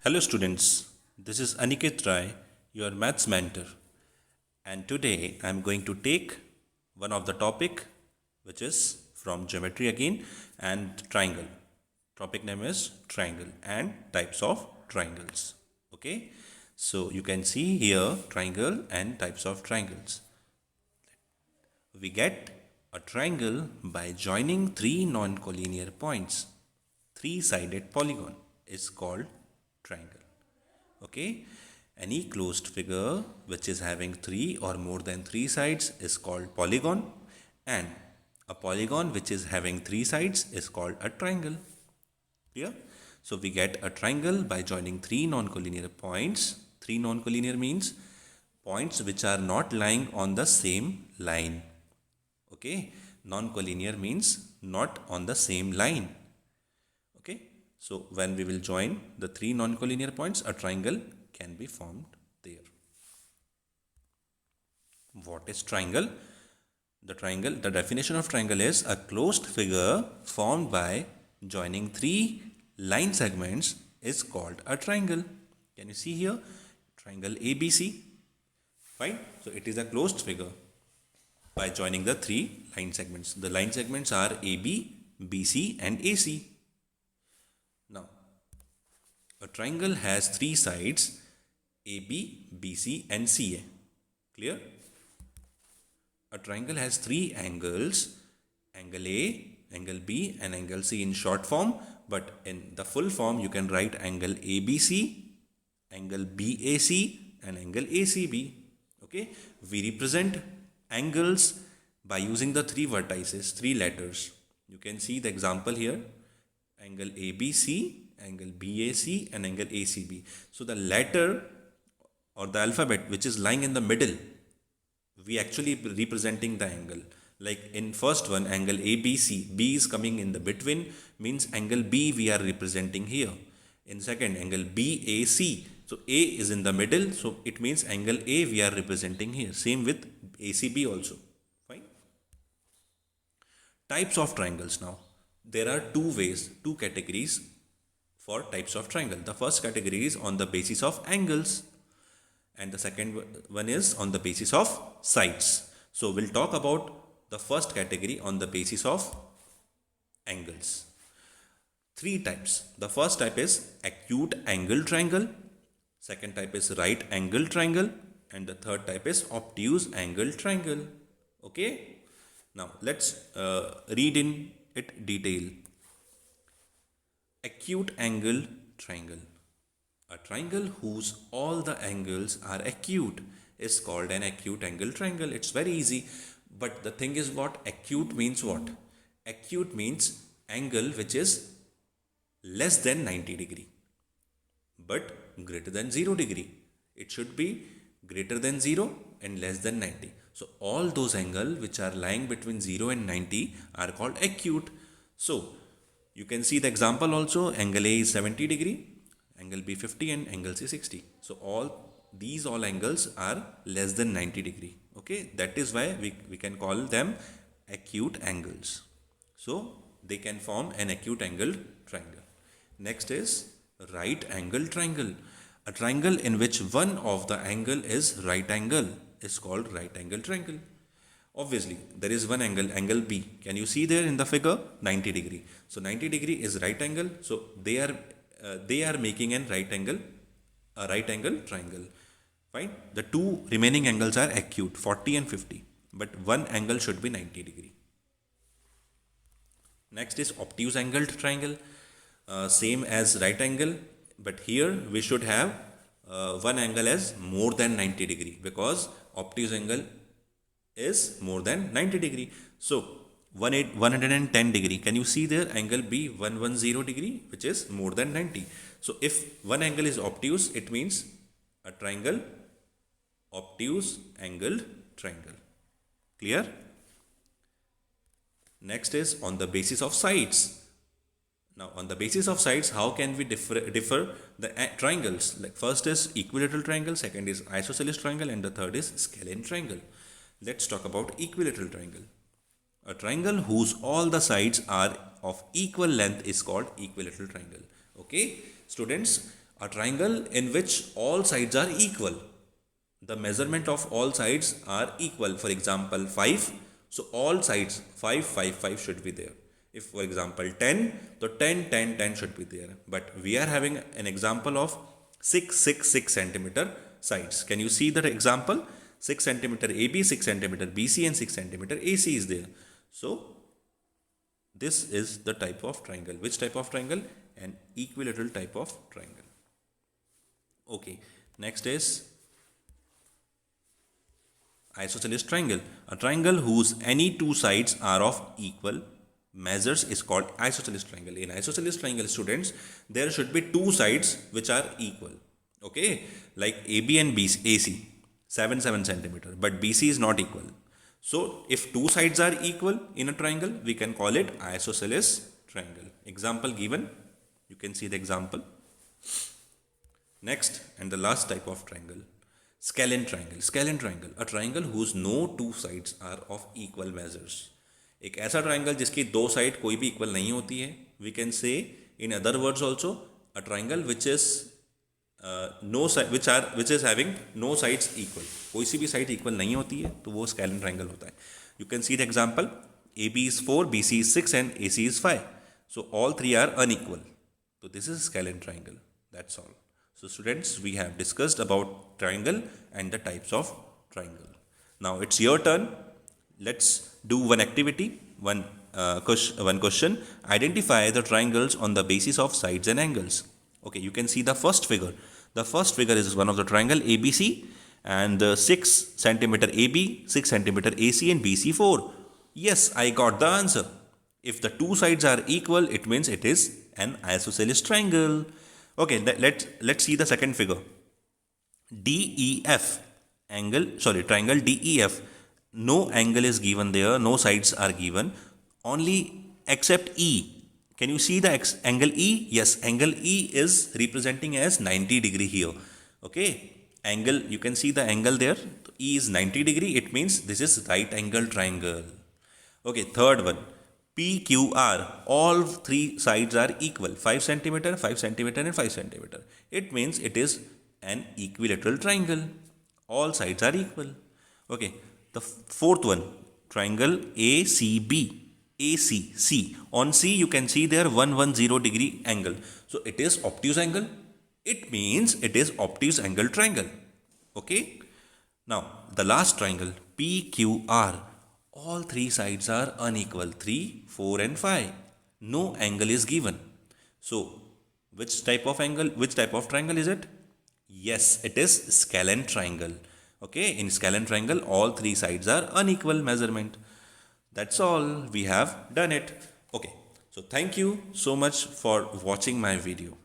Hello students, this is Aniket Rai, your maths mentor, and today I am going to take one of the topic which is from geometry again and triangle. Topic name is triangle and types of triangles. Okay, so you can see here triangle and types of triangles. We get a triangle by joining three non-collinear points. Three-sided polygon is called triangle. Okay, any closed figure which is having three or more than three sides is called polygon, and a polygon which is having three sides is called a triangle. Clear? So we get a triangle by joining three non-collinear points. Three non-collinear means points which are not lying on the same line. Okay, non-collinear means not on the same line. Okay, so when we will join the three non-collinear points, a triangle can be formed there. What is triangle? The definition of triangle is a closed figure formed by joining three line segments is called a triangle. Can you see here? Triangle ABC. Fine. So it is a closed figure by joining the three line segments. The line segments are AB, BC and AC. Now, a triangle has three sides AB, BC and CA. Clear? A triangle has three angles, angle A, angle B and angle C in short form, but in the full form you can write angle ABC, angle BAC and angle ACB. Okay? We represent angles by using the three vertices, three letters. You can see the example here, angle ABC, angle BAC and angle ACB. So the letter or the alphabet which is lying in the middle, we actually representing the angle. Like in first one, angle ABC, B is coming in the between, means angle B we are representing here. In second, angle BAC, so A is in the middle, so it means angle A we are representing here. Same with ACB also. Fine. Types of triangles now. There are two categories for types of triangle. The first category is on the basis of angles and the second one is on the basis of sides. So we'll talk about the first category on the basis of angles. Three types. The first type is acute angle triangle, second type is right angle triangle and the third type is obtuse angle triangle. Okay. Now let's read in it detail. Acute angle triangle. A triangle whose all the angles are acute is called an acute angle triangle. It's very easy. But the thing is what? Acute means what? Acute means angle which is less than 90 degree but greater than 0 degree. It should be greater than 0 and less than 90. So all those angles which are lying between 0 and 90 are called acute. So you can see the example also. Angle A is 70 degree, angle B 50 and angle C 60. So all angles are less than 90 degree. Okay, that is why we can call them acute angles. So they can form an acute angle triangle. Next is right angle triangle. A triangle in which one of the angle is right angle is called right angle triangle. Obviously, there is one angle, angle B. Can you see there in the figure? 90 degree. So 90 degree is right angle. So they are making a right angle triangle. Fine. The two remaining angles are acute, 40 and 50. But one angle should be 90 degree. Next is obtuse angle triangle. Same as right angle, but here we should have one angle as more than 90 degree because obtuse angle is more than 90 degree. So 110 degree. Can you see there angle B 110 degree which is more than 90. So if one angle is obtuse, it means a triangle obtuse angled triangle. Clear? Next is on the basis of sides. Now on the basis of sides, how can we differ the triangles? Like first is equilateral triangle, second is isosceles triangle and the third is scalene triangle. Let's talk about equilateral triangle. A triangle whose all the sides are of equal length is called equilateral triangle. Okay, students, A triangle in which all sides are equal. The measurement of all sides are equal. For example, 5. So all sides 5, 5, 5 should be there. If for example 10, so 10, 10, 10 should be there. But we are having an example of 6, 6, 6 centimeter sides. Can you see that example? 6 centimeter AB, 6 centimeter BC and 6 centimeter AC is there. So this is the type of triangle. Which type of triangle? An equilateral type of triangle. Okay, next is isosceles triangle. A triangle whose any two sides are of equal measures is called isosceles triangle. In isosceles triangle, students, there should be two sides which are equal. Okay, like AB and BC, AC, 7, 7 centimeter, but BC is not equal. So if two sides are equal in a triangle, we can call it isosceles triangle. Example given, you can see the example. Next and the last type of triangle, scalene triangle. Scalene triangle, a triangle whose no two sides are of equal measures. एक ऐसा triangle जिसकी दो side कोई भी equal नहीं होती है. We can say in other words also a triangle which is no which is having no sides equal. कोई सी भी साइड इक्वल नहीं होती है तो वो स्केलिन ट्राइंगल होता है. You can see the example, A B is 4, B C is 6 and A C is 5. So all three are unequal. So this is scalene triangle. That's all. So students, we have discussed about triangle and the types of triangle. Now it's your turn. Let's do one activity, one question. Identify the triangles on the basis of sides and angles. Okay, you can see the first figure. The first figure is one of the triangle ABC and 6 centimeter AB, 6 centimeter AC and BC 4. Yes, I got the answer. If the two sides are equal, it means it is an isosceles triangle. Okay, let's see the second figure. DEF triangle DEF. No angle is given there, no sides are given, only except E. Can you see the angle E? Yes, angle E is representing as 90 degree here. Okay, angle, you can see the angle there. E is 90 degree, it means this is right angle triangle. Okay, third one, PQR, all three sides are equal, 5 centimeter, 5 centimeter and 5 centimeter. It means it is an equilateral triangle. All sides are equal. Okay, the fourth one, triangle ACB, ACC. On C you can see there 110 degree angle. So it is obtuse angle. It means it is obtuse angle triangle. Okay. Now the last triangle PQR. All three sides are unequal, 3, 4 and 5. No angle is given. So which type of triangle is it? Yes, it is scalene triangle. Okay, in scalene triangle all three sides are unequal measurement. That's all, we have done it. Okay, so thank you so much for watching my video.